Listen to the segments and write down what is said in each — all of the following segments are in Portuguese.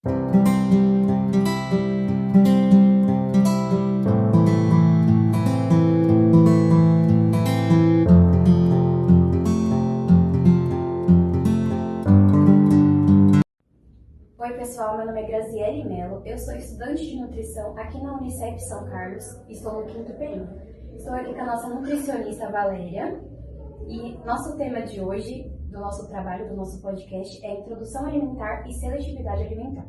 Oi pessoal, meu nome é Graziele Mello, eu sou estudante de nutrição aqui na Unicep São Carlos, estou no 5º período. Estou aqui com a nossa nutricionista Valéria e nosso tema de hoje, do nosso trabalho, do nosso podcast, é Introdução Alimentar e Seletividade Alimentar.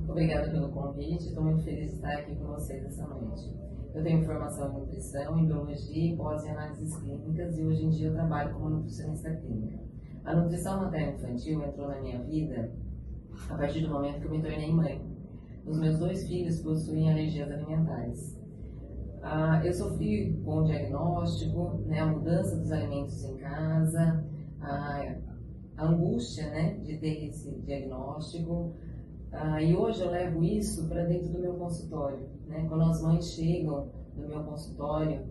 Obrigada pelo convite, estou muito feliz de estar aqui com vocês essa noite. Eu tenho formação em nutrição, em biologia e pós em análises clínicas e hoje em dia eu trabalho como nutricionista clínica. A nutrição materno-infantil entrou na minha vida a partir do momento que eu me tornei mãe. Os meus 2 filhos possuem alergias alimentares. Eu sofri com o diagnóstico, a mudança dos alimentos em casa, a angústia de ter esse diagnóstico. E hoje eu levo isso para dentro do meu consultório. Quando as mães chegam no meu consultório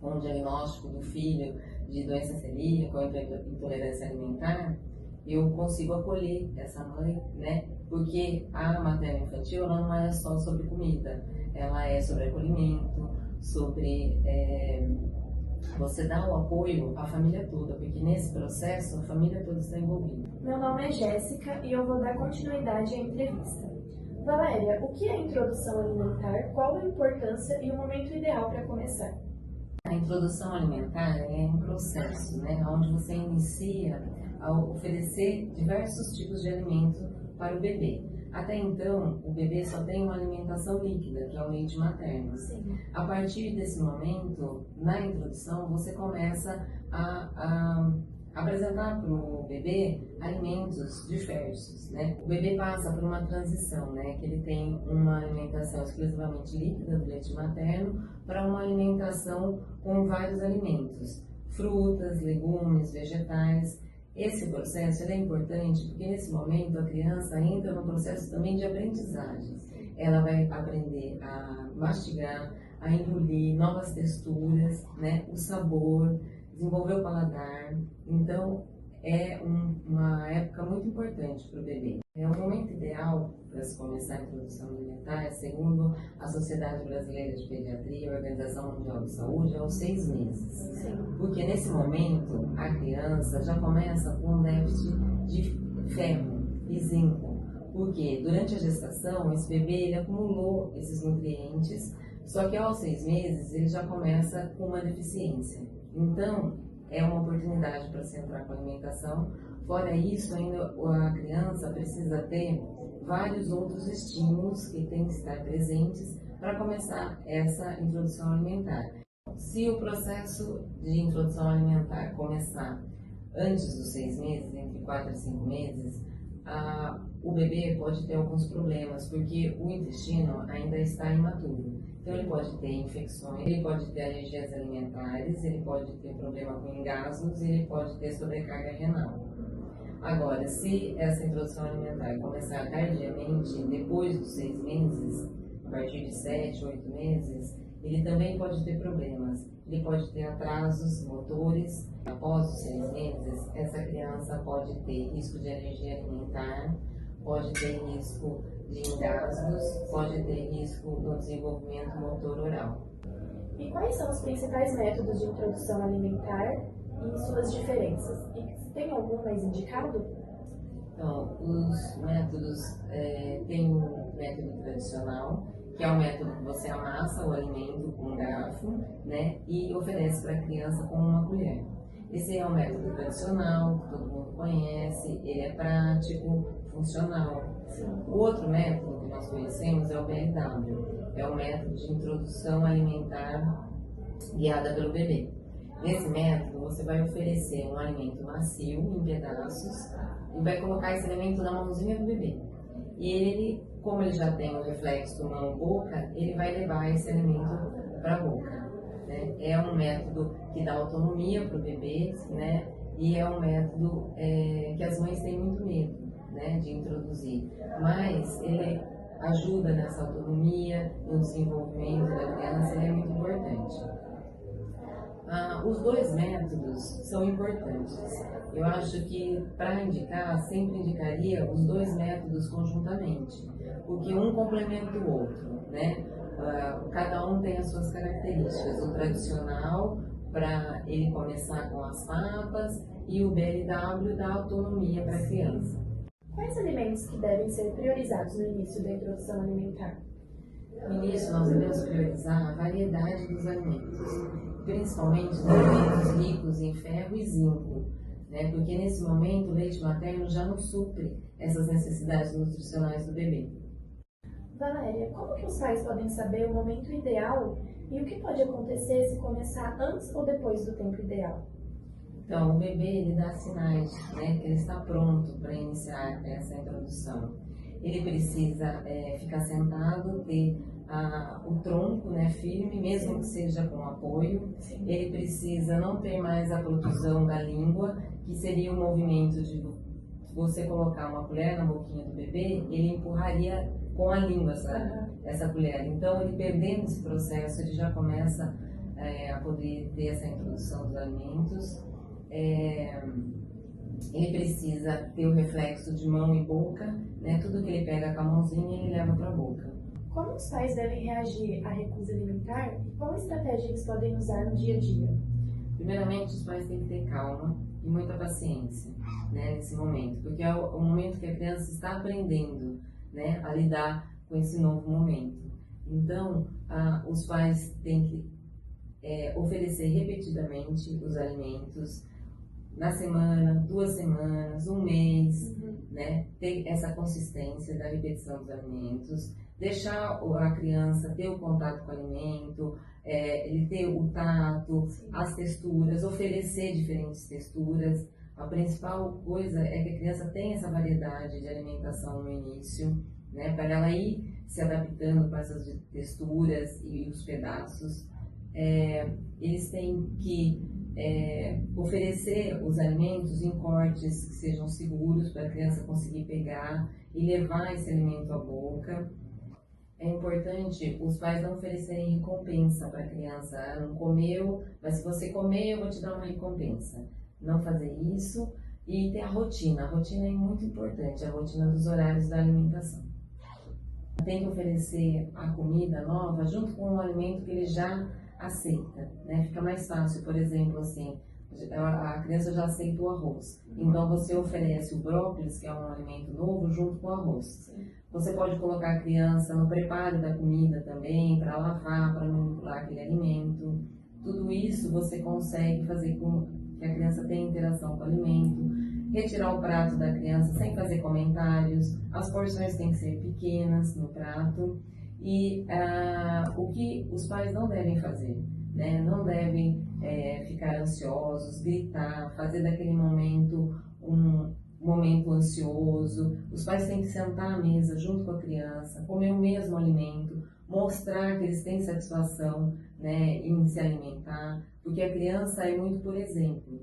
com o diagnóstico do filho de doença celíaca ou intolerância alimentar, eu consigo acolher essa mãe, porque a materno-infantil ela não é só sobre comida, ela é sobre acolhimento, sobre você dar o apoio à família toda, porque nesse processo a família toda está envolvida. Meu nome é Jéssica e eu vou dar continuidade à entrevista. Valéria, o que é introdução alimentar, qual a importância e o momento ideal para começar? A introdução alimentar é um processo, onde você inicia a oferecer diversos tipos de alimento para o bebê. Até então, o bebê só tem uma alimentação líquida, que é o leite materno. Sim. A partir desse momento, na introdução, você começa a apresentar para o bebê alimentos diversos, O bebê passa por uma transição, que ele tem uma alimentação exclusivamente líquida do leite materno para uma alimentação com vários alimentos, frutas, legumes, vegetais. Esse processo é importante porque nesse momento a criança entra no processo também de aprendizagem. Ela vai aprender a mastigar, a engolir novas texturas, o sabor, desenvolver o paladar. Então é uma época muito importante para o bebê. É o momento ideal para se começar a introdução alimentar, segundo a Sociedade Brasileira de Pediatria e a Organização Mundial de Saúde, aos 6 meses. Sim. Porque nesse momento a criança já começa com um déficit de ferro e zinco. Porque durante a gestação esse bebê ele acumulou esses nutrientes, só que aos 6 meses ele já começa com uma deficiência. Então é uma oportunidade para se entrar com a alimentação. Fora isso, ainda a criança precisa ter vários outros estímulos que têm que estar presentes para começar essa introdução alimentar. Se o processo de introdução alimentar começar antes dos 6 meses, entre 4 e 5 meses, o bebê pode ter alguns problemas, porque o intestino ainda está imaturo. Então ele pode ter infecções, ele pode ter alergias alimentares, ele pode ter problema com engasgos e ele pode ter sobrecarga renal. Agora, se essa introdução alimentar começar tardiamente, depois dos 6 meses, a partir de 7, 8 meses, ele também pode ter problemas. Ele pode ter atrasos motores. Após os 6 meses, essa criança pode ter risco de alergia alimentar, pode ter risco de engasgos, pode ter risco do desenvolvimento motor oral. E quais são os principais métodos de introdução alimentar e suas diferenças? E tem algum mais indicado? Então, os métodos, tem o método tradicional, que é o método que você amassa o alimento com um garfo, e oferece para a criança com uma colher. Esse é o método tradicional, que todo mundo conhece, ele é prático, funcional. O outro método que nós conhecemos é o BRW, é o método de introdução alimentar guiada pelo bebê. Nesse método, você vai oferecer um alimento macio, em pedaços, e vai colocar esse alimento na mãozinha do bebê. E ele, como ele já tem o reflexo mão-boca, ele vai levar esse alimento para a boca. É um método que dá autonomia para o bebê, e é um método que as mães têm muito medo de introduzir. Mas ele ajuda nessa autonomia, no desenvolvimento da criança, ele é muito importante. Os dois métodos são importantes. Eu acho que, para indicar, sempre indicaria os dois métodos conjuntamente, porque um complementa o outro, né? Cada um tem as suas características. O tradicional, para ele começar com as papas, e o BLW dá autonomia para a criança. Quais alimentos que devem ser priorizados no início da introdução alimentar? No início, nós devemos priorizar a variedade dos alimentos, principalmente os alimentos ricos em ferro e zinco, né? Porque nesse momento o leite materno já não supre essas necessidades nutricionais do bebê. Valéria, como que os pais podem saber o momento ideal e o que pode acontecer se começar antes ou depois do tempo ideal? Então, o bebê ele dá sinais, né, que ele está pronto para iniciar essa introdução. Ele precisa ficar sentado, ter o tronco, né, firme, mesmo que seja com apoio. Ele precisa não ter mais a protusão da língua, que seria o movimento de você colocar uma colher na boquinha do bebê, ele empurraria com a língua essa colher. Então, ele perdendo esse processo, ele já começa a poder ter essa introdução dos alimentos. Ele precisa ter o reflexo de mão e boca, né? Tudo que ele pega com a mãozinha, ele leva para a boca. Como os pais devem reagir à recusa alimentar e qual estratégia eles podem usar no dia a dia? Primeiramente, os pais têm que ter calma e muita paciência, né, nesse momento, porque é o momento que a criança está aprendendo, né, a lidar com esse novo momento. Então, os pais têm que oferecer repetidamente os alimentos, na semana, 2 semanas, 1 mês, né? Ter essa consistência da repetição dos alimentos, deixar a criança ter o contato com o alimento, ele ter o tato, as texturas, oferecer diferentes texturas. A principal coisa é que a criança tenha essa variedade de alimentação no início, né? Para ela ir se adaptando com essas texturas e os pedaços. Eles têm que oferecer os alimentos em cortes que sejam seguros para a criança conseguir pegar e levar esse alimento à boca. É importante os pais não oferecerem recompensa para a criança. Não comeu, mas se você comer eu vou te dar uma recompensa. Não fazer isso e ter a rotina. A rotina é muito importante, a rotina dos horários da alimentação. Tem que oferecer a comida nova junto com o alimento que ele já aceita, né? Fica mais fácil, por exemplo, assim, a criança já aceita o arroz, então você oferece o brócolis, que é um alimento novo, junto com o arroz. Você pode colocar a criança no preparo da comida também, para lavar, para manipular aquele alimento. Tudo isso você consegue fazer com que a criança tenha interação com o alimento, retirar o prato da criança sem fazer comentários, as porções têm que ser pequenas no prato. E o que os pais não devem fazer, né? Não devem ficar ansiosos, gritar, fazer daquele momento um momento ansioso. Os pais têm que sentar à mesa junto com a criança, comer o mesmo alimento, mostrar que eles têm satisfação, né, em se alimentar, porque a criança é muito por exemplo.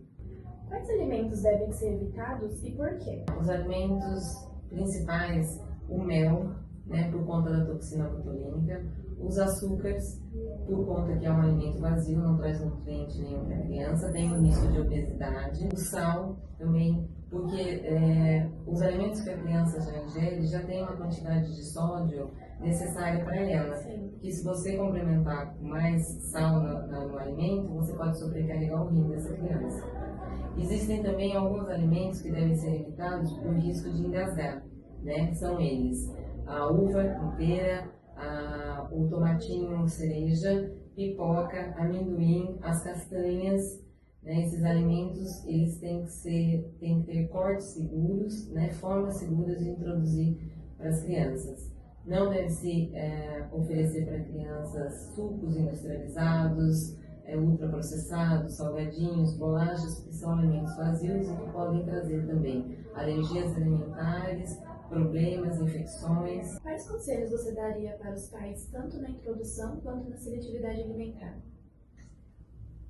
Quais alimentos devem ser evitados e por quê? Os alimentos principais, o mel, né, por conta da toxina botulínica, os açúcares, por conta que é um alimento vazio, não traz nutriente nenhum para a criança, tem o risco de obesidade, o sal também, porque os alimentos que a criança já ingere já tem uma quantidade de sódio necessária para ela, que se você complementar com mais sal no alimento, você pode sobrecarregar o rim dessa criança. Existem também alguns alimentos que devem ser evitados por risco de engasgar, né? São eles a uva inteira, o tomatinho cereja, pipoca, amendoim, as castanhas, né? Esses alimentos eles têm que ter cortes seguros, né? Formas seguras de introduzir para as crianças. Não deve se oferecer para crianças sucos industrializados, ultraprocessados, salgadinhos, bolachas, que são alimentos vazios e que podem trazer também alergias alimentares, problemas, infecções. Quais conselhos você daria para os pais, tanto na introdução quanto na seletividade alimentar?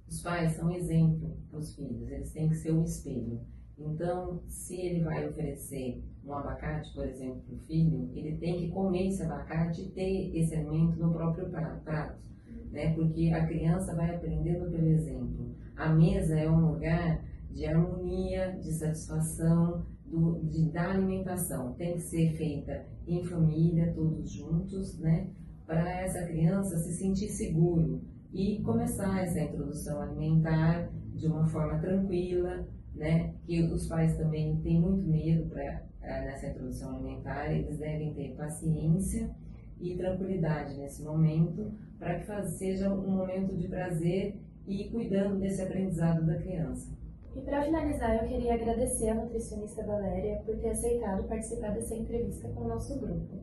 Os pais são exemplo para os filhos, eles têm que ser um espelho. Então, se ele vai oferecer um abacate, por exemplo, para o filho, ele tem que comer esse abacate e ter esse alimento no próprio prato. né? Porque a criança vai aprendendo pelo exemplo. A mesa é um lugar de harmonia, de satisfação, da alimentação. Tem que ser feita em família, todos juntos, né? Para essa criança se sentir seguro e começar essa introdução alimentar de uma forma tranquila, né? Que os pais também têm muito medo nessa introdução alimentar, eles devem ter paciência e tranquilidade nesse momento, para que seja um momento de prazer e cuidando desse aprendizado da criança. E para finalizar, eu queria agradecer à nutricionista Valéria por ter aceitado participar dessa entrevista com o nosso grupo.